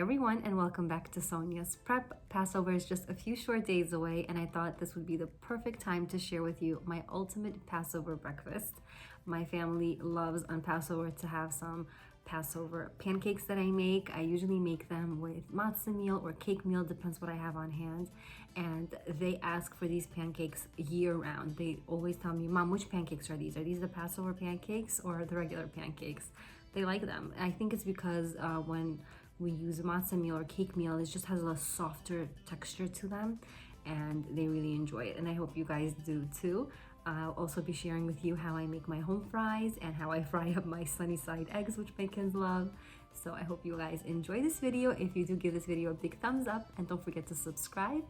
everyone, and welcome back to Sonya's Prep. Passover is just a few short days away, and I thought this would be the perfect time to share with you my ultimate Passover breakfast. My family loves on Passover to have some Passover pancakes that I make. I usually make them with matzah meal or cake meal, depends what I have on hand. And they ask for these pancakes year round. They always tell me, Mom, which pancakes are these? Are these the Passover pancakes or the regular pancakes? They like them. I think it's because when we use matzah meal or cake meal, it just has a softer texture to them, and they really enjoy it. And I hope you guys do too. I'll also be sharing with you how I make my home fries and how I fry up my sunny side eggs, which my kids love. So I hope you guys enjoy this video. If you do, give this video a big thumbs up and don't forget to subscribe.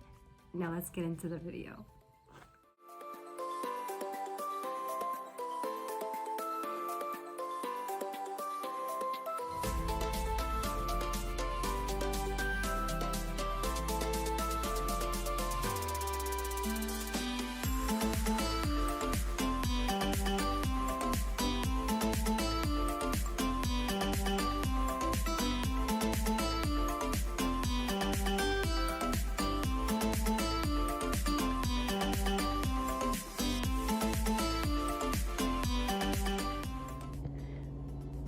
Now let's get into the video.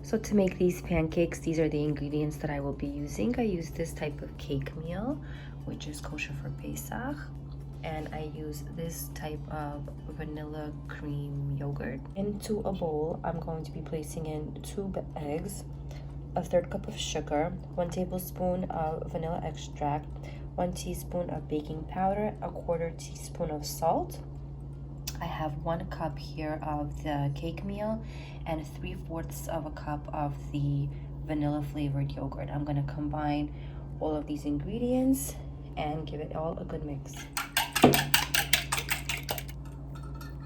So to make these pancakes, these are the ingredients that I will be using. I use this type of cake meal, which is kosher for Pesach. And I use this type of vanilla cream yogurt. Into a bowl, I'm going to be placing in 2 eggs, a 1/3 cup of sugar, 1 tablespoon of vanilla extract, 1 teaspoon of baking powder, a 1/4 teaspoon of salt. I have 1 cup here of the cake meal and 3/4 of a cup of the vanilla flavored yogurt. I'm going to combine all of these ingredients and give it all a good mix.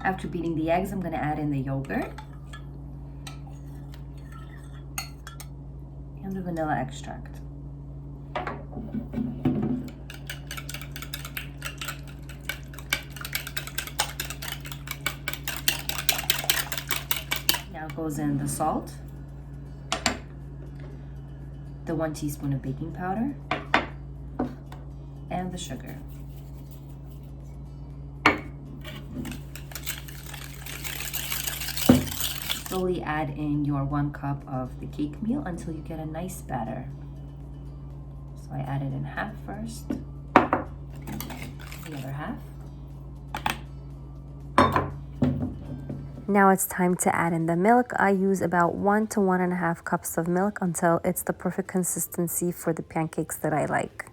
After beating the eggs, I'm going to add in the yogurt and the vanilla extract. Now goes in the salt, the 1 teaspoon of baking powder, and the sugar. Slowly add in your 1 cup of the cake meal until you get a nice batter. So I added in half first, the other half. Now it's time to add in the milk. I use about 1 to 1.5 cups of milk until it's the perfect consistency for the pancakes that I like.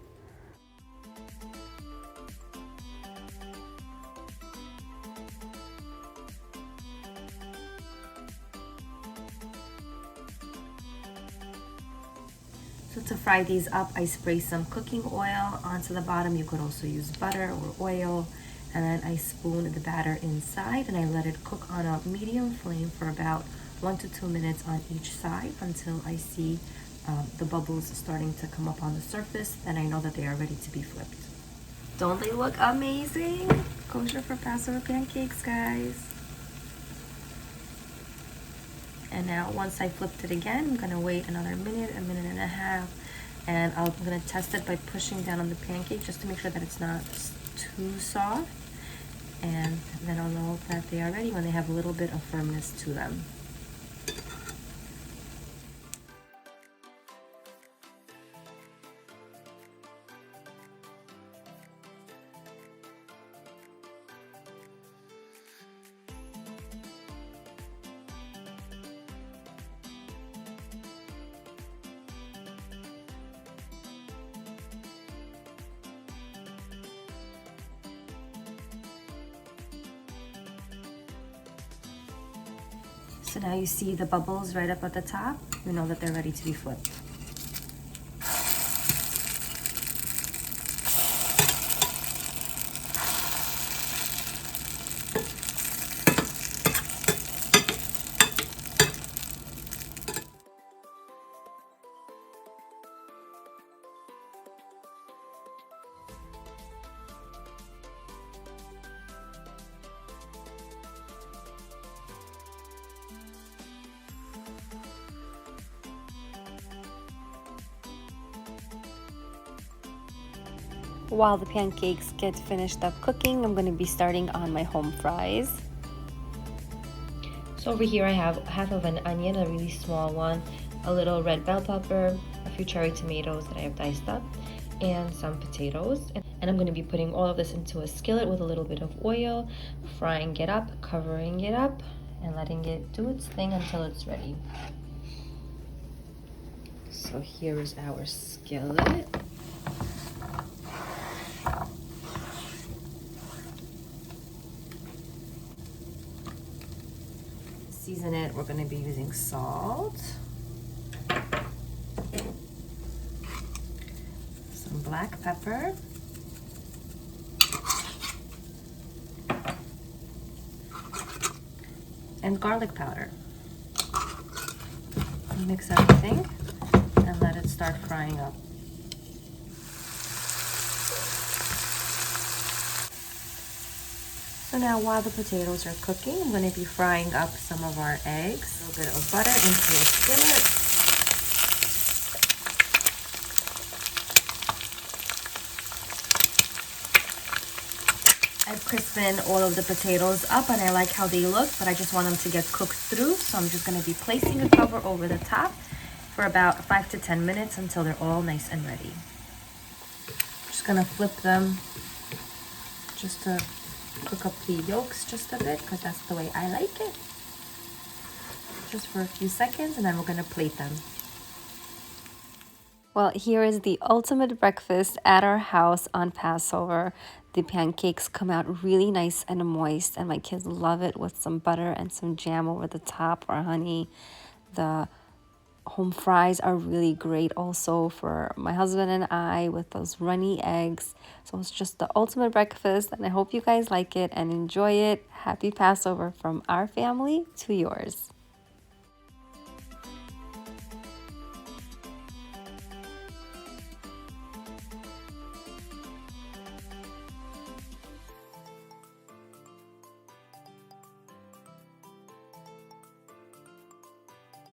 So to fry these up, I spray some cooking oil onto the bottom. You could also use butter or oil. And then I spoon the batter inside and I let it cook on a medium flame for about 1 to 2 minutes on each side until I see the bubbles starting to come up on the surface. Then I know that they are ready to be flipped. Don't they look amazing? Kosher for Passover pancakes, guys. And now once I flipped it again, I'm gonna wait another minute, a minute and a half, and I'm gonna test it by pushing down on the pancake just to make sure that it's not too soft. And then I'll know that they are ready when they have a little bit of firmness to them. So now you see the bubbles right up at the top. You know that they're ready to be flipped. While the pancakes get finished up cooking, I'm going to be starting on my home fries. So over here I have half of an onion, a really small one, a little red bell pepper, a few cherry tomatoes that I have diced up, and some potatoes. And I'm going to be putting all of this into a skillet with a little bit of oil, frying it up, covering it up, and letting it do its thing until it's ready. So here is our skillet. Season it, we're going to be using salt, some black pepper, and garlic powder. Mix everything and let it start frying up. So now while the potatoes are cooking, I'm going to be frying up some of our eggs. A little bit of butter into a skillet. I've crisped all of the potatoes up and I like how they look, but I just want them to get cooked through. So I'm just going to be placing a cover over the top for about 5 to 10 minutes until they're all nice and ready. Just going to flip them just to cook up the yolks just a bit, because that's the way I like it. Just for a few seconds, and then we're going to plate them. Well, here is the ultimate breakfast at our house on Passover. The pancakes come out really nice and moist, and my kids love it with some butter and some jam over the top or honey. The home fries are really great also for my husband and I with those runny eggs. So it's just the ultimate breakfast, and I hope you guys like it and enjoy it. Happy Passover from our family to yours.